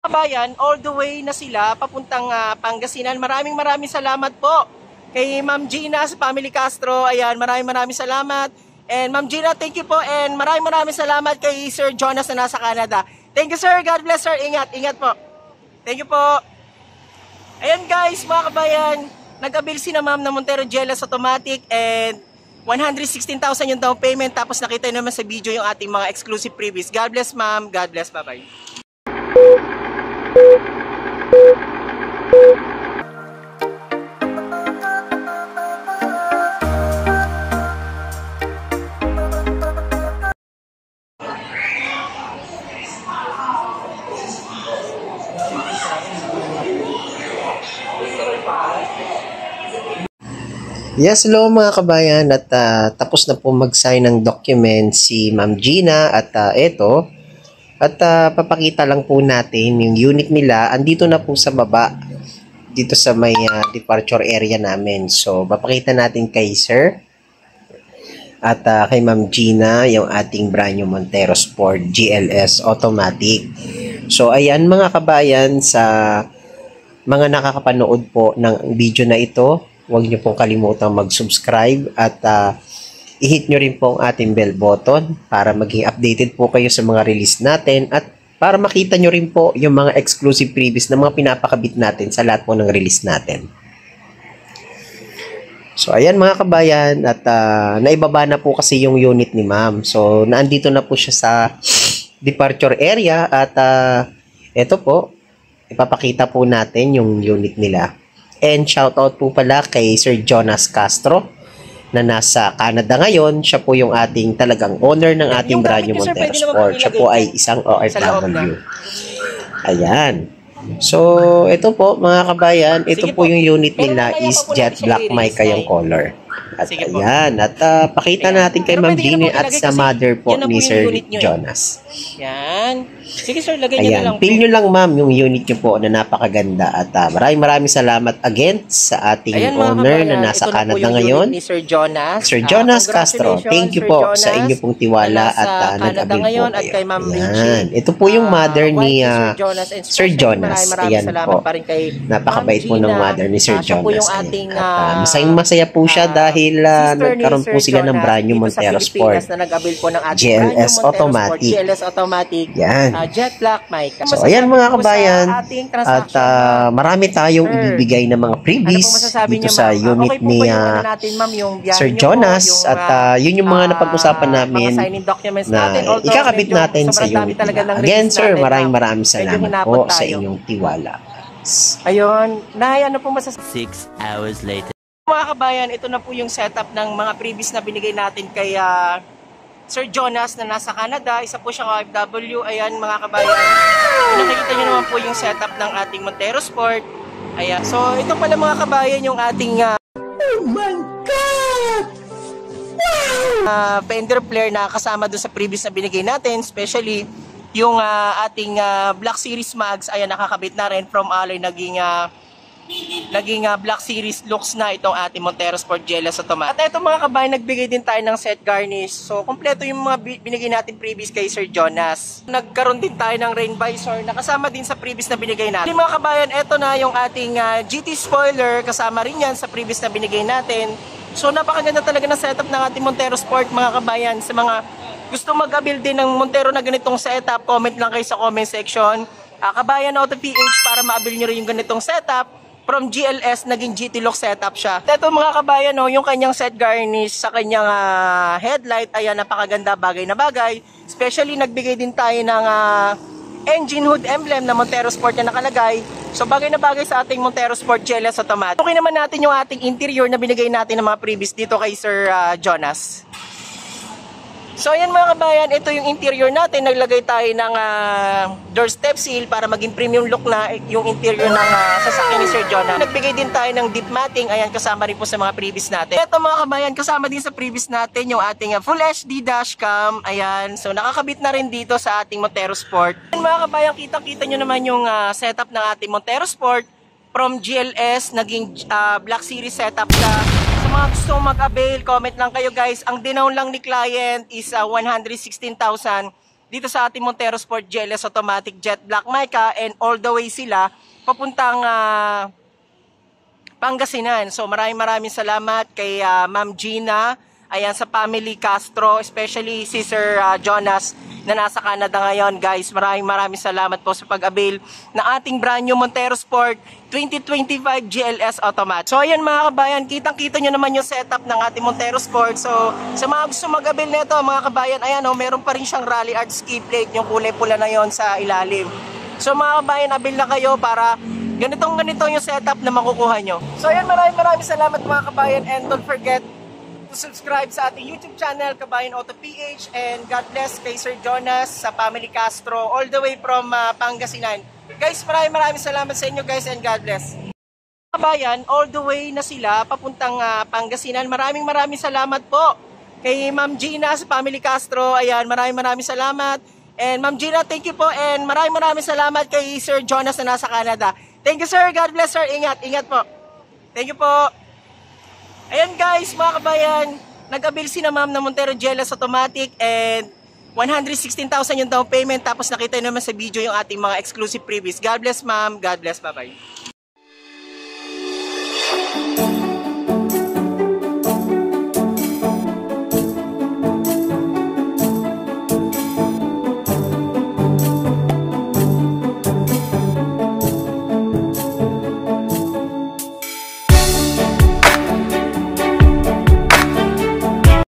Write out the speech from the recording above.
kabayan, all the way na sila papuntang Pangasinan. Maraming salamat po kay Ma'am Gina sa Family Castro. Ayan, maraming salamat. And Ma'am Gina, thank you po. And maraming salamat kay Sir Jonas na nasa Canada. Thank you, sir. God bless, sir. Ingat po. Thank you po. Ayan guys, mga kabayan, nag-avail si na Ma'am na Montero GLS Automatic and 116,000 yung down payment. Tapos nakita naman sa video yung ating mga exclusive freebies. God bless, ma'am. God bless. Bye-bye. Yes, hello mga kabayan, at tapos na po mag-sign ng document si Ma'am Gina at eto. At papakita lang po natin yung unit nila. Andito na po sa baba, dito sa may departure area namin. So, papakita natin kay Sir at kay Ma'am Gina yung ating brand new Montero Sport GLS Automatic. So, ayan mga kabayan, sa mga nakakapanood po ng video na ito, huwag niyo pong kalimutang mag-subscribe at i-hit nyo rin po ang ating bell button para maging updated po kayo sa mga release natin at para makita nyo rin po yung mga exclusive freebies na mga pinapakabit natin sa lahat po ng release natin. So ayan mga kabayan, at naibaba na po kasi yung unit ni Ma'am. So naandito na po siya sa departure area at eto po, ipapakita po natin yung unit nila. And shoutout po pala kay Sir Jonas Castro na nasa Canada ngayon. Siya po yung ating talagang owner ng ating brand new Montero Sport. Siya po ay isang OFW. Ayan. So, ito po mga kabayan, ito po yung unit nila is jet black mica yung color. At ayan, at pakita natin kay Ma'am Gina at sa mother po ni Sir Jonas. Yan. Sige sir, lagay niyo na lang. Pil nyo lang ma'am yung unit nyo po na napakaganda. At maraming salamat again sa ating owner na nasa Canada ngayon. Ni Sir Jonas. Sir Jonas Castro, thank you po sa inyo pong tiwala at nag-avail po kayo. At kay Ma'am Ayan. Ito po yung mother ni Sir Jonas. Ayan po. Napakabait po ng mother ni Sir Jonas. At masaya po siya dahil nagkaroon po sila ng brand new Montero Sport GLS Automatic. Yan. Jet black mica. So ayan mga kabayan, at marami tayong ibibigay na mga freebies dito sa unit ni Sir Jonas. At yun yung mga napag-usapan namin na ikakabit natin sa unit nila. Again sir, maraming salamat po sa inyong tiwala. Ayun, ano po masasabi? 6 hours later. Mga kabayan, ito na po yung setup ng mga freebies na binigay natin kay Sir Jonas na nasa Canada. Isa po siyang OFW. Ayan mga kabayan, nakikita nyo naman po yung setup ng ating Montero Sport. Ayan. So ito pala mga kabayan yung ating oh my God! Wow! Fender flare na kasama doon sa previous na binigay natin. Especially yung ating Black Series mags. Ayan, nakakabit na rin from alloy. Naging Black Series looks na itong ating Montero Sport GLS Automatic. At ito mga kabayan, nagbigay din tayo ng set garnish. So, kompleto yung mga binigay natin previous kay Sir Jonas. Nagkaroon din tayo ng rain visor na kasama din sa previous na binigay natin. Mga kabayan, ito na yung ating GT spoiler. Kasama rin yan sa previous na binigay natin. So, napakaganda talaga ng setup ng ating Montero Sport mga kabayan. Sa mga gusto mag-avail din ng Montero na ganitong setup, comment lang kayo sa comment section. Kabayan Auto PH para ma-avail nyo rin yung ganitong setup. From GLS, naging GT look setup siya. Ito mga kabayan, yung kanyang set garnish sa kanyang headlight, ayan, napakaganda, bagay na bagay. Especially, nagbigay din tayo ng engine hood emblem na Montero Sport na nakalagay. So, bagay na bagay sa ating Montero Sport GLS Automatic. Okay naman natin yung ating interior na binigay natin ng mga previous dito kay Sir Jonas. So ayan mga kabayan, ito yung interior natin. Naglagay tayo ng doorstep seal para maging premium look na yung interior ng sasakyan ni Sir Jonas. Nagbigay din tayo ng deep matting, ayan, kasama rin po sa mga previous natin. Ito mga kabayan, kasama din sa previous natin yung ating Full HD dashcam, ayan. So nakakabit na rin dito sa ating Montero Sport. Ayan, mga kabayan, kita-kita nyo naman yung setup ng ating Montero Sport. From GLS, naging Black Series setup siya. Mga gusto mag-avail, comment lang kayo guys. Ang dinown lang ni client is 116,000 dito sa ating Montero Sport GLS Automatic Jet Black Mica, and all the way sila papuntang Pangasinan. So maraming salamat kay Ma'am Gina, ayan, sa family Castro, especially si Sir Jonas na nasa Canada ngayon. Guys, maraming salamat po sa pag-avail ng ating brand new Montero Sport 2025 GLS Automatic. So ayan mga kabayan, kitang-kita nyo naman yung setup ng ating Montero Sport. So sa mga gusto mag-avail nito mga kabayan, ayan meron pa rin siyang Rally Art ski plate, yung kulay pula na yon sa ilalim. So mga kabayan, avail na kayo para ganito yung setup na makukuha nyo. So ayan, maraming salamat mga kabayan, and don't forget to subscribe sa ating YouTube channel, Kabayan Auto PH, and God bless kay Sir Jonas sa family Castro all the way from Pangasinan. Guys, maraming salamat sa inyo guys, and God bless. Kabayan, all the way na sila papuntang Pangasinan. Maraming salamat po kay Ma'am Gina sa family Castro. Ayan, maraming salamat. And Ma'am Gina, thank you po, and maraming salamat kay Sir Jonas na nasa Canada. Thank you sir, God bless sir. Ingat po. Thank you po. Ayan guys, mga kabayan, nag-avail si na ma'am ng Montero GLS Automatic, and 116,000 yung down payment, tapos nakita naman sa video yung ating mga exclusive freebies. God bless ma'am, God bless, bye-bye.